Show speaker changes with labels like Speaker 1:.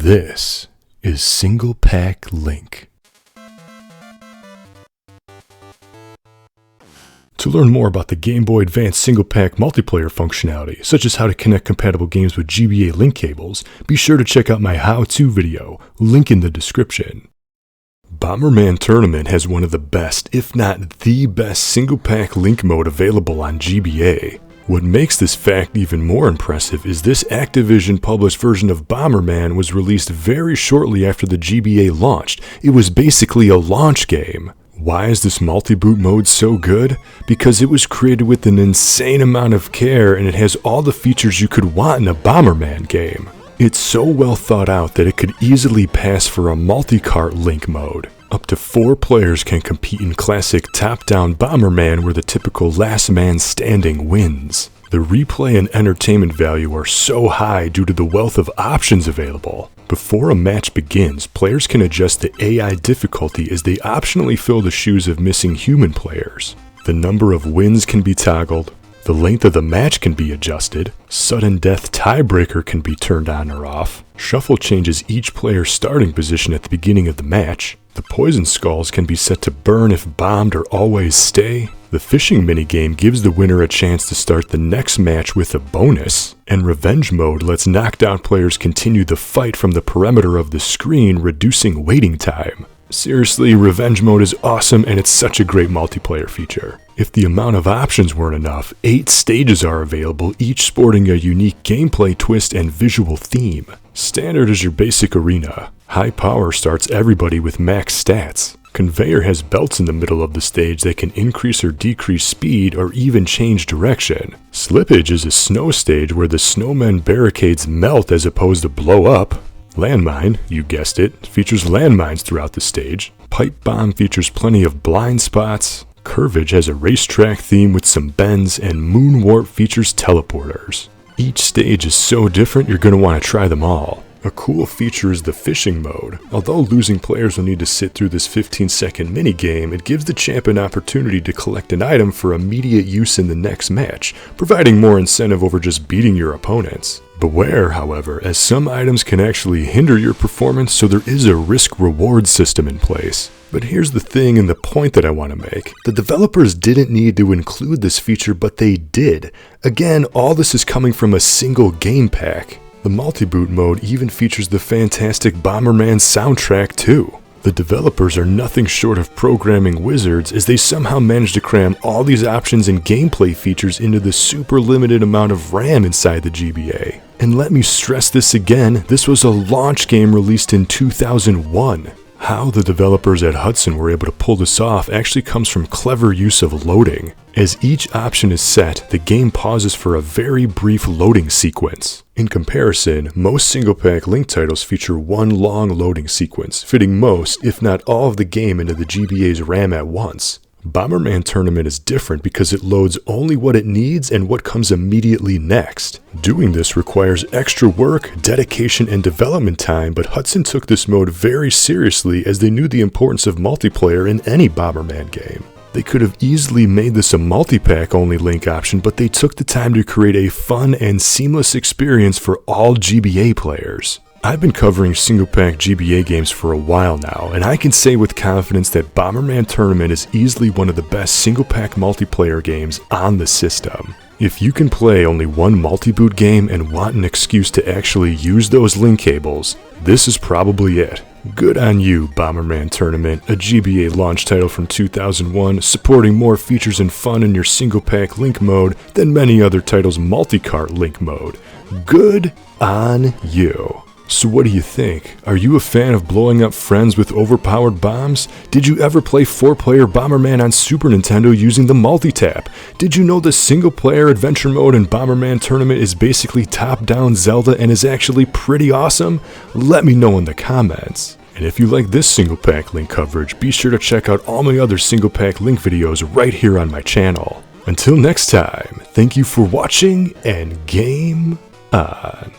Speaker 1: This is Single-Pak Link. To learn more about the Gameboy Advance Single-Pak multiplayer functionality, such as how to connect compatible games with GBA link cables, be sure to check out my how-to video, link in the description. Bomberman Tournament has one of the best, if not the best, Single-Pak Link mode available on GBA. What makes this fact even more impressive is this Activision-published version of Bomberman was released very shortly after the GBA launched. It was basically a launch game. Why is this multi-boot mode so good? Because it was created with an insane amount of care and it has all the features you could want in a Bomberman game. It's so well thought out that it could easily pass for a multi-cart link mode. Up to 4 players can compete in classic top-down Bomberman where the typical last man standing wins. The replay and entertainment value are so high due to the wealth of options available. Before a match begins, players can adjust the AI difficulty as they optionally fill the shoes of missing human players. The number of wins can be toggled. The length of the match can be adjusted. Sudden death tiebreaker can be turned on or off. Shuffle changes each player's starting position at the beginning of the match. The poison skulls can be set to burn if bombed or always stay. The fishing minigame gives the winner a chance to start the next match with a bonus. And revenge mode lets knocked out players continue the fight from the perimeter of the screen, reducing waiting time. Seriously, revenge mode is awesome and it's such a great multiplayer feature. If the amount of options weren't enough, 8 stages are available, each sporting a unique gameplay twist and visual theme. Standard is your basic arena. High power starts everybody with max stats. Conveyor has belts in the middle of the stage that can increase or decrease speed or even change direction. Slippage is a snow stage where the snowmen barricades melt as opposed to blow up. Landmine, you guessed it, features landmines throughout the stage. Pipe Bomb features plenty of blind spots. Curvage has a racetrack theme with some bends, and Moon Warp features teleporters. Each stage is so different you're going to want to try them all. A cool feature is the fishing mode. Although losing players will need to sit through this 15-second minigame, it gives the champ an opportunity to collect an item for immediate use in the next match, providing more incentive over just beating your opponents. Beware, however, as some items can actually hinder your performance, so there is a risk-reward system in place. But here's the thing and the point that I want to make. The developers didn't need to include this feature, but they did. Again, all this is coming from a single game pack. The multi-boot mode even features the fantastic Bomberman soundtrack too. The developers are nothing short of programming wizards as they somehow managed to cram all these options and gameplay features into the super limited amount of RAM inside the GBA. And let me stress this again, this was a launch game released in 2001. How the developers at Hudson were able to pull this off actually comes from clever use of loading. As each option is set, the game pauses for a very brief loading sequence. In comparison, most Single-Pak Link titles feature one long loading sequence, fitting most, if not all of the game into the GBA's RAM at once. Bomberman Tournament is different because it loads only what it needs and what comes immediately next. Doing this requires extra work, dedication, and development time, but Hudson took this mode very seriously as they knew the importance of multiplayer in any Bomberman game. They could have easily made this a multi-pack only link option, but they took the time to create a fun and seamless experience for all GBA players. I've been covering Single-Pak GBA games for a while now, and I can say with confidence that Bomberman Tournament is easily one of the best Single-Pak multiplayer games on the system. If you can play only one multi-boot game and want an excuse to actually use those link cables, this is probably it. Good on you, Bomberman Tournament, a GBA launch title from 2001, supporting more features and fun in your Single-Pak Link mode than many other titles' multi-cart link mode. Good on you. So what do you think? Are you a fan of blowing up friends with overpowered bombs? Did you ever play 4-player Bomberman on Super Nintendo using the multi-tap? Did you know the single-player adventure mode in Bomberman Tournament is basically top-down Zelda and is actually pretty awesome? Let me know in the comments. And if you like this Single-Pak Link coverage, be sure to check out all my other Single-Pak Link videos right here on my channel. Until next time, thank you for watching and game on.